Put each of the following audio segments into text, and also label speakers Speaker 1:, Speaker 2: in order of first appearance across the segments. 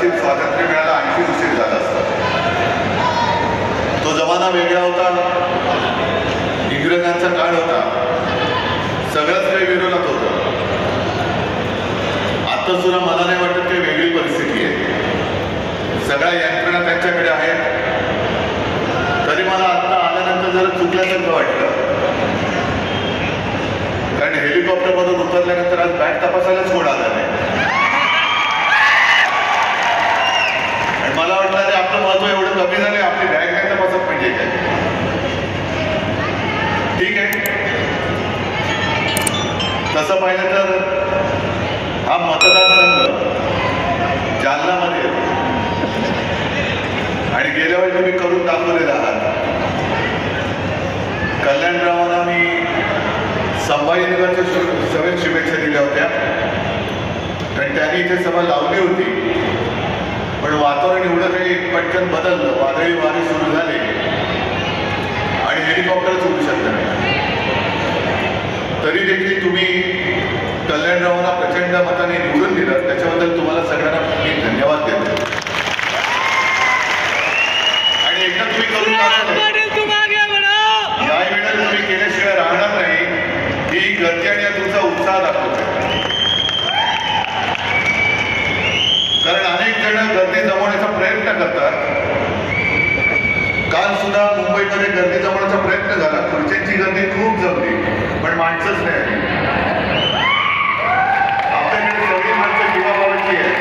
Speaker 1: कदाचित स्वातंत्र्य मिळायला आणखी उशीर झाला असता. तो जमाना वेगळा होता, इंग्रजांचा काळ होता, सगळंच काही विरोधात होतं. आता सुद्धा मला नाही वाटत काही वेगळी परिस्थिती आहे. सगळ्या यंत्रणा त्यांच्याकडे आहेत. तरी मला आता आल्यानंतर जरा चुकल्यासारखं वाटलं, कारण हेलिकॉप्टरमधून उतरल्यानंतर आज बॅग तपासायलाच कोण आला नाही. आणि मला वाटलं अरे आपलं महत्व एवढं कमी झालंय, आपली बॅग नाही तपासत म्हणजे काय. ठीक आहे, तसं पाहिलं तर हा मतदारसंघ जालनामध्ये येतो आणि गेल्या वेळी तुम्ही करून दाखवलेला आहात. कल्याणरावांना मी संभाजीनगरच्या सभेत शुभेच्छा दिल्या होत्या, कारण त्यांनी इथे सभा लावली होती, पण वातावरण एवढं काही पटकन बदललं, वादळी वारे सुरू झाले आणि हेलिकॉप्टरच उडू शकलं नाही. तरी देखील तुम्ही कल्याणरावांना प्रचंड मताने निवडून दिलं, त्याच्याबद्दल तुम्हाला सगळ्यांना मी धन्यवाद देतो. आणि एकदा तुम्ही करून यावेळेला तुम्ही केल्याशिवाय राहणार नाही, ही गर्दी आणि तुमचा उत्साह दाखवतो. कारण अनेक जण गर्दी जमवण्याचा प्रयत्न करतात. काल सुद्धा मुंबईमध्ये गर्दी जमवण्याचा प्रयत्न झाला, खुर्च्यांची गर्दी खूप जमली, पण माणसंच नाही. आपल्याकडे सगळी माणसं जीवाभावाची आहे.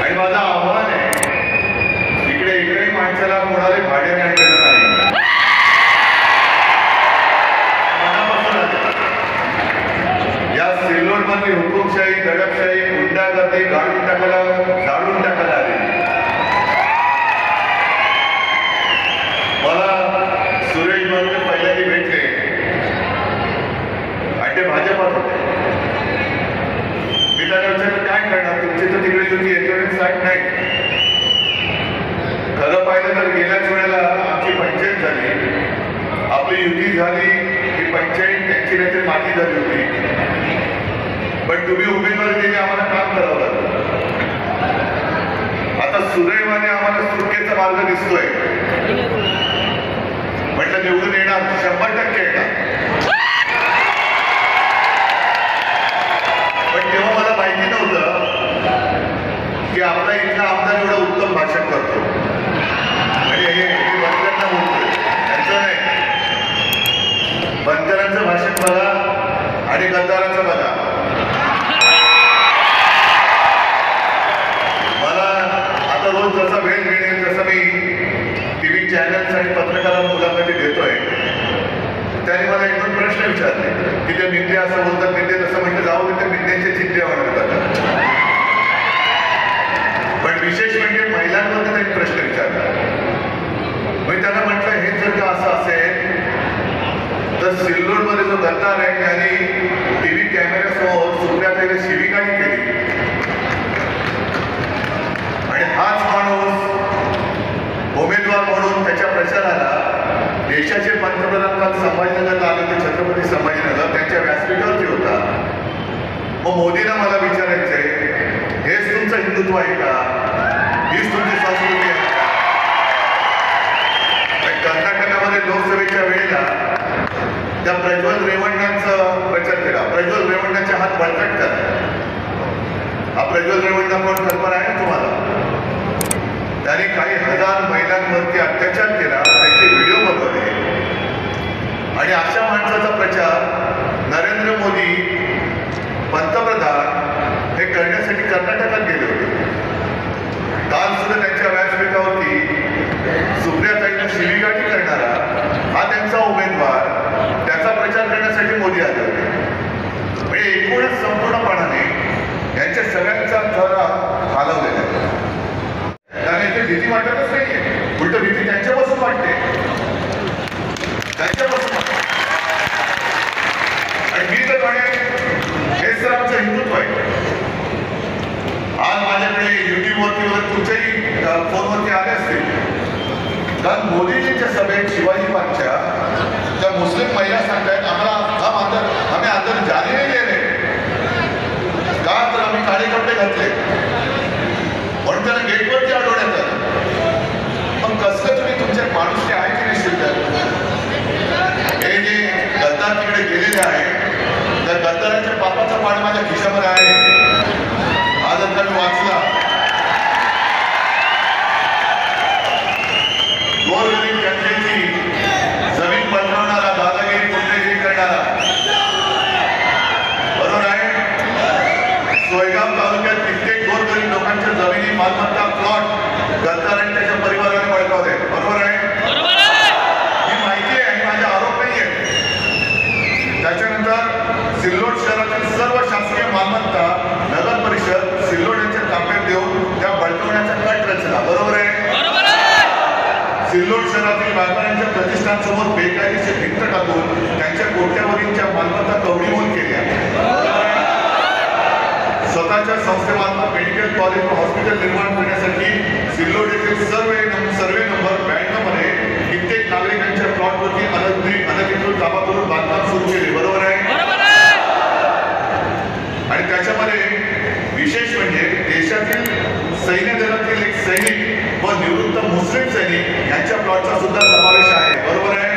Speaker 1: आणि माझं आव्हान आहे, इकडे एकही माणसाला कोणालाही भाड्याने आणलेलं नाही. या सिल्लोडमधली हुकुमशाही, दडपशाही, गुंडागर्दी जाळून टाकायला आली. मला सुरेश बाबू पहिल्यांदा भेटले आणि ते भाजपात होते. मी त्याला विचारलं काय करणार, तुमची तर तिकडे युती 1960 नाही. खरं पाहिलं तर गेल्याच वेळेला आमची पंचायत झाली, आपली युती झाली, ही पंचायत त्यांची नाहीतरी माझी झाली होती. पण तुम्ही उमेदवारी दिली, आम्हाला काम करावं लागलं. आता सुदैवाने आम्हाला सुटकेचा मार्ग दिसतोय. म्हटलं निवडून येणार, 100% येणार. पण तेव्हा मला माहिती नव्हतं की आपला इथला आमदार एवढं उत्तम भाषण करतो. म्हणजे हे बनकरांना बोलतोय, त्यांचं नाही. बनकरांचं भाषण बघा आणि गद्दारांचं बघा. मला आता रोज जसा वेळ मिळेल तसं मी टीव्ही चॅनल्स आणि पत्रकारांना मुलाखती देतोय. त्याने मला एक दोन प्रश्न विचारले की ते निंदे असं बोलतात, निंदे तसं म्हटलं जाऊ दे, ते निंद्यांचे चिंते वाढवतात. पण विशेष म्हणजे महिलांवर त्यांनी प्रश्न विचारला. मी त्यांना म्हटलं हे जर का असं असेल तर सिल्लोडमध्ये जो गद्दार आहे त्यांनी टीव्ही कॅमेऱ्यासमोर सुप्रियाताईला शिवीगाळी केली आणि हाच माणूस उमेदवार म्हणून त्याच्या प्रचाराला देशाचे पंतप्रधान काल संभाजीनगरला आले होते, छत्रपती संभाजीनगर, त्यांच्या व्यासपीठावरती होता. मग मोदींना मला विचारायचंय, हेच तुमचं हिंदुत्व आहे का? हीच तुमची संस्कृती आहे का? कर्नाटकामध्ये लोकसभेच्या वेळेला त्या प्रज्वल रेवण्णांचा प्रचार केला. प्रज्वल रेवण्णाचे हात बळकट करा. हा प्रज्वल रेवण्णा कोण कल्पना आहे तुम्हाला? त्यांनी काही हजार महिलांवरती अत्याचार केला, त्याचे व्हिडिओ बनवले आणि अशा माणसाचा प्रचार नरेंद्र मोदी पंतप्रधान हे करण्यासाठी कर्नाटकात गेले होते. काल सुद्धा त्यांच्या व्यासपीठावरती सुप्रियाताईंना शिवीगाळी करणारा हा त्यांचा उमेदवार, त्याचा प्रचार करण्यासाठी मोदी आले होते. म्हणजे एकूणच संपूर्णपणाने यांच्या सगळ्यांचा थर हलवलेला आहे. कारण इथे भीती वाटतच नाहीये, उलट भीती त्यांच्यापासून वाटते, त्यांच्यापासून वाटते. आणि मी तर म्हणेन हे सर आमचं हिंदुत्व आहे. आज माझ्याकडे युट्यूबवरती वगैरे तुमच्याही फोनवरती आले असतील, कारण मोदीजींच्या सभेत शिवाजी पार्कच्या त्या मुस्लिम महिला सांगतायत आम्हाला आम्ही अंदर जाने नाही गेले का, तर आम्ही काळे कपडे घातले. बापाचा पाठ माझ्या खिशामध्ये आहे. आज जर मी वाचला गोरगरीब जनतेची जमीन बनवणारा, दादागिरी गुंडगिरी करणारा, बरोबर आहे. सोयगाव तालुक्यात कित्येक गोरगरीब लोकांच्या जमिनी, मालमत्ता, प्लॉट गद्दार आणि त्याच्या परिवाराने बळकावले. बरोबर आहे, ही माहिती आहे आणि माझा आरोप नाही आहे. त्याच्यानंतर सिल्लोड शहरातील सर्व शासकीय मालमत्ता नगर परिषद सिल्लोड यांच्या ताब्यात देऊन त्या बळकवण्याचा कट रचला. बरोबर आहे. सिल्लोड शहरातील व्यापाऱ्यांच्या प्रतिष्ठानसमोर बेकायदेशीर भिंत टाकून त्यांच्या कोट्यावधींच्या मालमत्ता कवडीमोल केल्या. स्वतःच्या संस्थेमार्फत मेडिकल कॉलेज व हॉस्पिटल निर्माण करण्यासाठी सिल्लोड येथील सर्वे नंबर 92 मध्ये कित्येक नागरिकांच्या प्लॉटवरती अनधिकृत ताबा करून बांधकाम सुरू केले. बरोबर आहे. आणि त्याच्यामध्ये विशेष म्हणजे देशातील सैन्य दलातील एक सैनिक व निवृत्त मुस्लिम सैनिक यांच्या प्लॉटचा सुद्धा समावेश आहे. बरोबर आहे.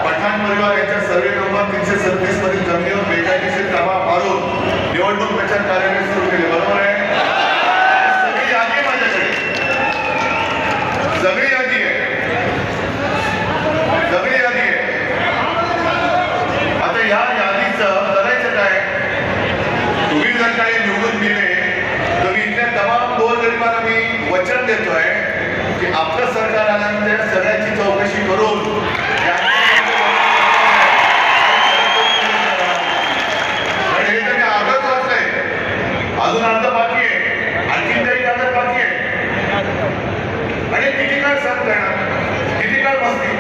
Speaker 1: पठाण परिवार यांच्या सर्वे नंबर 337 मधील जमिनीवर बेकायदेशीर ताबा मारून निवडणूक प्रचार कार्यालय सुरू केले. बरोबर आहे. सगळी यादी आहे माझ्याकडे, सगळी यादी आहे, सगळी यादी आहे. आता या यादीचं करायचं काय? तुम्ही जर काही निवडून दिले तर मी इथल्या तमाम गोरगरिबांना मी वचन देतोय की आपलं सरकार आल्यानंतर सगळ्यांची चौकशी करून अजून अर्ध बाकी आहे, आणखी काही कागद बाकी आहे. आणि किती काळ सहन करणार, किती काळ बसतील?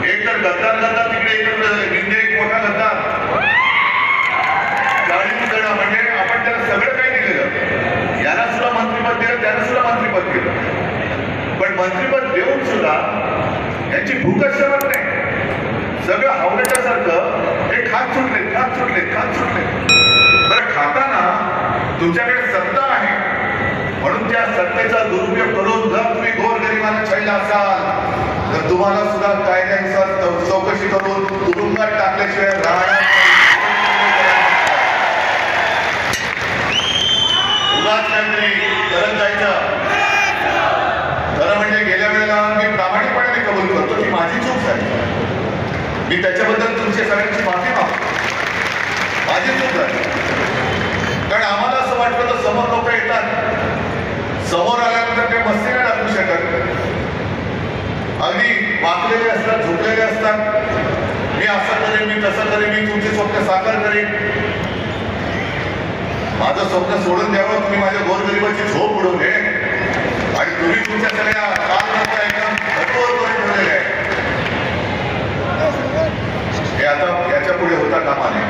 Speaker 1: एक तर गद्दार तिकडे एकत्र झाले. निंदे एक मोठा गद्दार, 40 जण, म्हणजे आपण त्याला सगळं काही दिलेलं. याला सुद्धा मंत्रिपद दिलं, त्याला सुद्धा मंत्रिपद दिलं. पण मंत्रिपद देऊन सुद्धा यांची भूक असल्यावर नाही. सगळं हावण्याच्या सारखं हे खात सुटले. बरं, खाताना तुमच्याकडे सत्ता आहे म्हणून त्या सत्तेचा दुरुपयोग करून जर तुम्ही गोरगरिबांना छळला असाल तर तुम्हाला सुद्धा कायद्यानुसार चौकशी करून तुरुंगात टाकल्याशिवाय राहणार उगाच काहीतरी करत जायचं. खरं म्हणजे गेल्या वेळेला मी प्रामाणिकपणे कबूल करतो की माझी चूक झाली. मी त्याच्याबद्दल तुमच्या सगळ्यांची माफी मागतो. माझी चूक झाली. कारण आम्हाला असं वाटलं तर समोर लोक येतात, समोर आल्यानंतर काही मस्ती नाही टाकू शकत. अगदी वाकलेले असतात, झोपलेले असतात. मी असं करेन, मी तसं करेन, मी तुमची स्वप्न साकार करेन. माझं स्वप्न सोडून द्यावं, तुम्ही माझ्या गोरगरिबाची झोप उडवले आणि तुम्ही तुमच्या सगळ्या कामकाजा एकदम कठोर करून ठेवलेले आहे. हे आता याच्या पुढे होता कामा नये.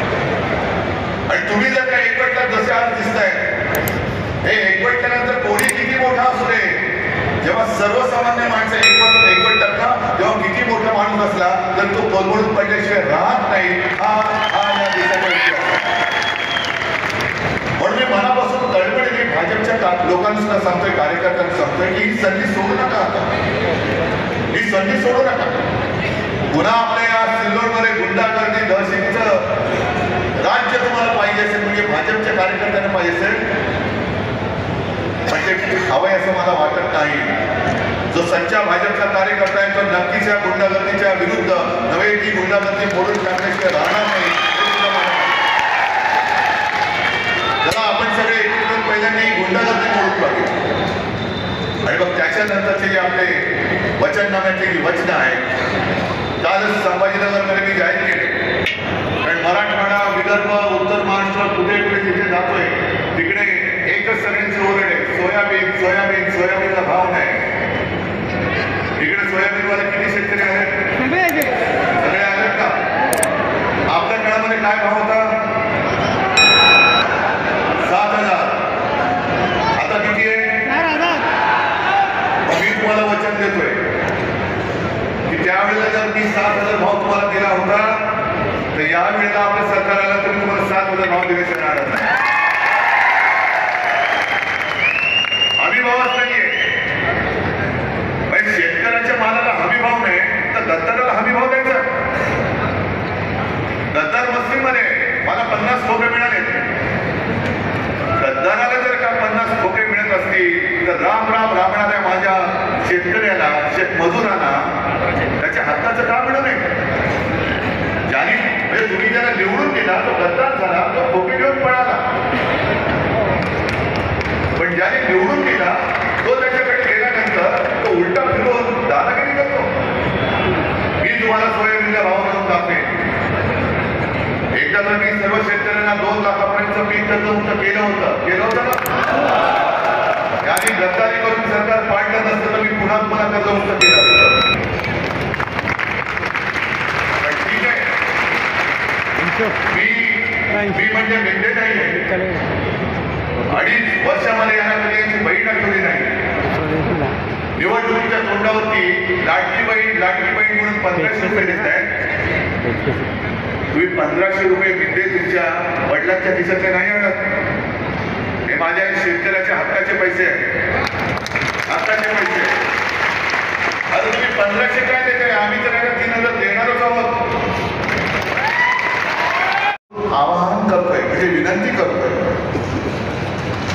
Speaker 1: आणि तुम्ही जर का एकवटलात जसे आज दिसताय, हे एकवटल्यानंतर कोणी किती मोठा असू दे, जेव्हा सर्वसामान्य माणसं एकवटतात ना, तेव्हा किती मोठा माणूस असला तर तो कोलमडून पडल्याशिवाय राहत नाही. हा या देशाचा इतिहास. म्हणून मी मनापासून तळमळीने भाजपच्या लोकांना सुद्धा सांगतोय, कार्यकर्त्यांना सांगतोय की ही संधी सोडू नका. ही संधी सोडू नका. पुन्हा आपल्या या सिल्लोडमध्ये गुंडागर्दी, दहशतीचं राज्य तुम्हाला पाहिजे असेल, म्हणजे भाजपच्या कार्यकर्त्यांना पाहिजे असेल, पण ते हवंय असं मला वाटत नाही. जो सच्चा भाजपचा कार्यकर्ता आहे तो नक्कीच या गुंडागर्दीच्या विरुद्ध नव्हे, ती गुंडागर्दी मोडून टाकण्याशिवाय राहणार नाही. चला आपण सगळे एकत्र पहिल्यांदा गुंडागर्दी मोडून टाकू आणि मग त्याच्यानंतरचे जे आपले वचननाम्यातली जी वचनं आहेत, कालच संभाजीनगरमध्ये मी जाहीर केले. कारण मराठवाडा, विदर्भ, उत्तर महाराष्ट्र कुठे जिथे जातोय तिकडे एकच सगळ्यांची ओरड आहे, सोयाबीनला भाव नाही. इकडे सोयाबीनवाले किती शेतकरी आहेत? सगळे आहेत का? आपल्या काळामध्ये काय भाव होता? 7,000. आता किती आहे? मी तुम्हाला वचन देतोय की त्यावेळेला जर मी 7,000 भाव तुम्हाला दिला होता तर यावेळेला आपल्या सरकारला तरी तुम्हाला 7,000 भाव दिल्याशिवाय राहणार नाही. हमीभावच नाहीये. शेतकऱ्याच्या मालाला हमीभाव नाही तर गद्दाराला हमीभाव द्यायचा. गद्दार मुस्लिम मध्ये मी म्हणजे मेंढे नाही आहे. 2.5 वर्षामध्ये यांना कधी यांची बहीण आठवली नाही. निवडणुकीच्या तोंडावरती लाडकी बहीण म्हणून 1500 रुपये देत आहेत. तुम्ही 1500 रुपये मिळते तुमच्या वडिलांच्या खिशाचे नाही आणत. हे माझ्या शेतकऱ्याच्या हक्काचे पैसे आहेत, हक्काचे पैसे. आता तुम्ही 1500 काय देताय? आम्ही तर 3000 देणारच आहोत. आवाहन करतोय म्हणजे विनंती करतोय.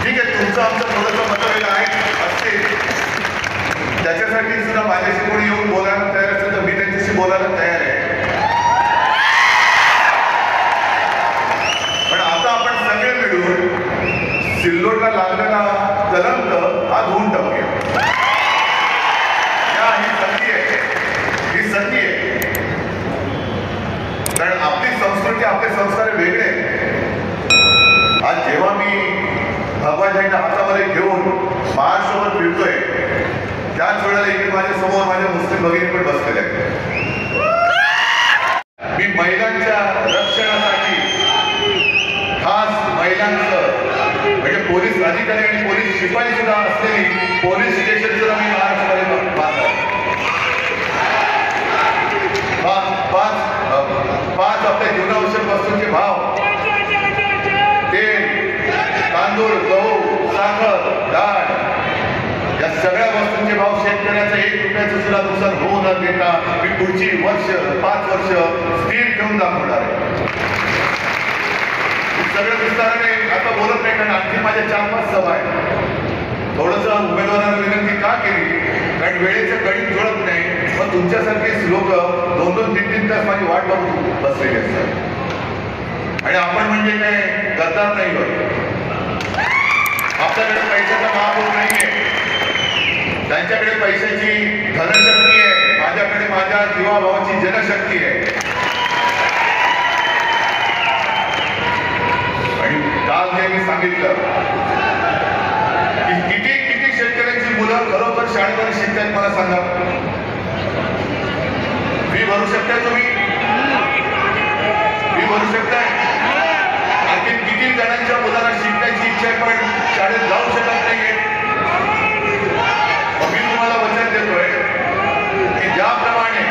Speaker 1: ठीक आहे, तुमचं आमचं थोडंसं मतभेद आहे असते, त्याच्यासाठी सुद्धा माझ्याशी कोणी येऊन बोलायला तयार असेल तर मी त्यांच्याशी बोलायला तयार आहे. पण आता आपण सगळे मिळून सिल्लोडला लागलेला कलंक हा धुवून टाकूया. ही संधी आहे, ही संधी आहे. कारण आपली संस्कृती, आपले संस्कार वेगळे. आज जेव्हा मी भगवानजींना हातामध्ये घेऊन महाराष्ट्रावर फिरतोय त्याच वेळेला इकडे माझ्या समोर माझ्या मुस्लिम भगिनी पण बसलेले आहेत. मी महिलांच्या रक्षणासाठी खास महिलांचं म्हणजे पोलीस अधिकारी आणि पोलीस शिपाई सुद्धा असलेली पोलीस स्टेशन सुद्धा मी महाराष्ट्रामध्ये बांधलं. पाच आपल्या जीवनावश्यक वस्तूंचे भाव, तेल, तांदूळ, गहू, साखर, डाळ या सगळ्या वस्तूंचे भाव शेतकऱ्याचं 1 रुपयाचं सुद्धा नुकसान होऊ न देता मी पुढची 5 वर्ष स्थिर ठेवून दाखवणार आहे. सगळं विस्ताराने आता बोलत नाही, कारण आणखी माझ्या 4-5 सभा आहेत. थोडंसं उमेदवारांना विनंती का केली? कारण वेळेचं गणित जुळत नाही. मग तुमच्यासारखीच लोक 2-3 तास माझी वाट बघून बसलेली असतात. आणि आपण म्हणजे काय गद्दार नाही होत. आपल्याकडे पैशाचा महापूर नाहीये, त्यांच्याकडे पैशाची धनशक्ती आहे, माझ्याकडे माझ्या जीवाभावाची जनशक्ती आहे. आणि काल जे मी सांगितलं की किती शेतकऱ्यांची मुलं खरोखर शाळेमध्ये शिकतात मला सांगा. फी भरू शकताय तुम्ही? फी भरू शकताय? आणखी किती जणांच्या मुलांना शिकण्याची इच्छा आहे पण शाळेत जाऊ शकत नाहीये? मी तुम्हाला वचन देतोय की ज्याप्रमाणे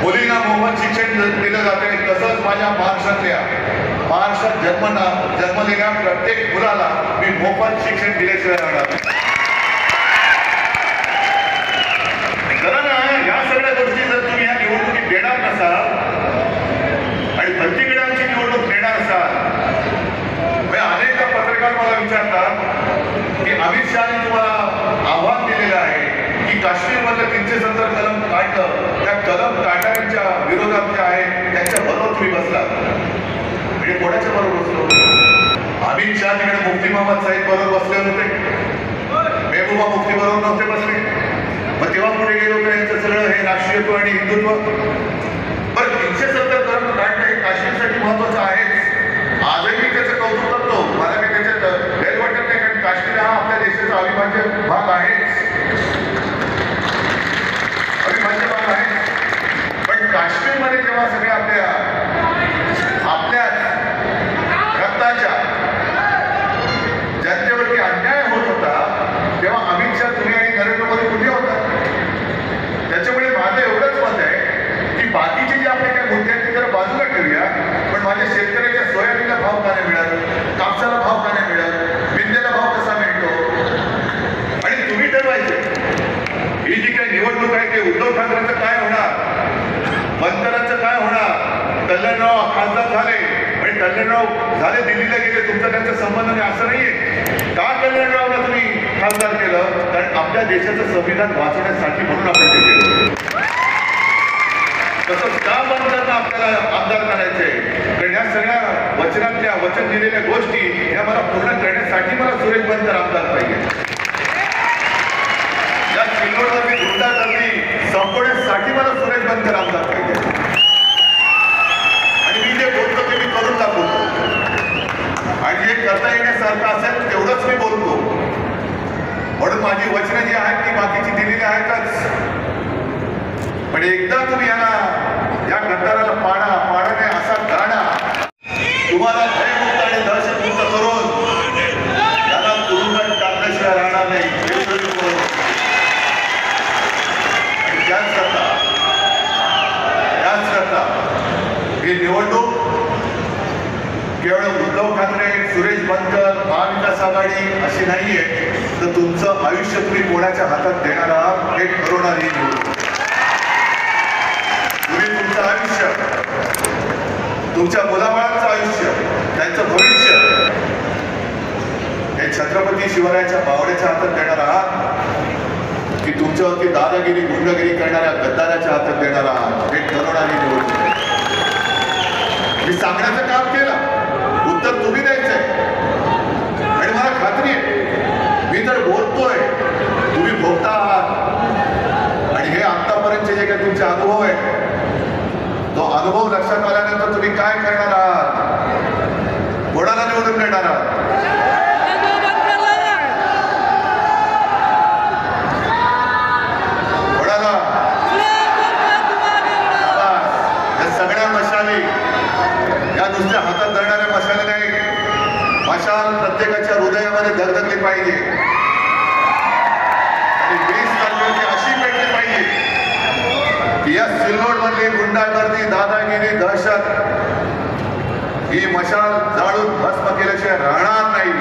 Speaker 1: मुलींना मोफत शिक्षण दिलं जाते तसंच माझ्या महाराष्ट्रात जन्मलेल्या प्रत्येक मुलाला मी मोफत शिक्षण दिल्याशिवाय राहणार नाही. या सगळ्या गोष्टी जर तुम्ही या निवडणुकीत देणार नसाल आणि प्रत्येकडे आमची निवडणूक देणार असाल, अनेक पत्रकार मला विचारतात की अमित शहानी तुम्हाला आव्हान दिलेलं आहे की काश्मीरमधलं 370 कलम काढलं, त्या कलम काढणाऱ्यांच्या विरोधात जे आहे त्यांच्या बरोबर तुम्ही बसलात. म्हणजे कोणाच्या बरोबर बसलो? अमित शहा तिकडे मुफ्ती मोहम्मद साहेब बरोबर बसले होते, मेहबूबा मुफ्ती बरोबर नव्हते बसले. मग तेव्हा पुढे गेलो तर यांचं सगळं हे राष्ट्रीयत्व आणि हिंदुत्व. बरं, 370 कलम काढणं हे काश्मीरसाठी महत्वाचं आहेच. आजही मी त्याचं कौतुक करतो, मला काही त्याच्यात गैर वाटत नाही, कारण काश्मीर हा आपल्या देशाचा अविभाज्य भाग आहेच, अविभाज्य भाग आहे. पण काश्मीरमध्ये जेव्हा सगळे आपल्या रक्ताच्या जनतेवरती अन्याय होत होता तेव्हा अमित शहा, तुम्ही आणि नरेंद्र मोदी कुठे होता? त्याच्यामुळे माझं एवढंच मत आहे की बाकीचे जे आपले काही मुद्दे आहेत ते जरा बाजूला ठेवूया, पण माझ्या शेतकऱ्याच्या सोयाबीनला भाव का नाही मिळत, कापसाला भाव का नाही मिळत, विद्येला भाव कसा मिळतो? आणि तुम्ही ठरवायचे ही जी काही निवडणूक आहे ते उद्धव ठाकरेंचं काय होणार, मंत्र्यांचं काय होणार. कल्याणराव खासदार झाले आणि कल्याणराव झाले दिल्लीला गेले, तुमचा त्यांचा संबंध नाही असं नाहीये. का कल्याणरावला तुम्ही खासदार केलं? कारण आपल्या देशाचं संविधान वाचवण्यासाठी म्हणून आपण ते केलं. तसंच का मंत्र्यांना आपल्याला आमदार करायचंय? कारण या सगळ्या वचन दिलेल्या गोष्टी या मला पूर्ण करण्यासाठी मला सुरेश बनकर आमदार पाहिजे. या सिल्लोडवरती गुंडागर्दी संपवण्यासाठी मला सुरेश बनकर आमदार पाहिजे. आणि मी जे बोलतो ते मी करून दाखवतो, आणि जे करता येण्यासारखं असेल तेवढंच मी बोलतो. म्हणून माझी वचनं जी आहेत ती बाकीची दिलेली आहेतच. पण एकदा तुम्ही या गद्दाराला पाडाने असा गाडा म्हणतं महाविकास आघाडी अशी नाहीये, तर तुमचं आयुष्य तुम्ही कोणाच्या हातात देणार आहात हे ठरवणार ही निवडणूक. तुम्ही तुमचं आयुष्य, तुमच्या मुलाबाळांचं आयुष्य, त्यांचं भविष्य हे छत्रपती शिवरायाच्या बावड्याच्या हातात देणार आहात की तुमच्यावरती दादागिरी गुंडगिरी करणाऱ्या गद्दाराच्या हातात देणार आहात हे ठरवणारी निवडणूक. मी सांगण्याचं काम केलं, उत्तर तुम्ही द्यायचंय. आणि मला खात्री आहे मी तर बोलतोय, तुम्ही भोगता आहात. आणि हे आतापर्यंतचे जे काही तुमचे अनुभव आहे, तो अनुभव लक्षात आल्यानंतर तुम्ही काय करणार आहात, कोणाला निवडून देणार आहात. सगळ्या मशाली या नुसत्या हातात धरणाऱ्या मशाली नाही, मशाल प्रत्येकाच्या हृदयामध्ये धगधगली पाहिजे आणि 20 तारखेची अशी पेटली पाहिजे की या सिल्लोडमधली गुंडागर्दी, दादागिरी, दहशत ही मशाल जाळून भस्म केल्याशिवाय राहणार नाही.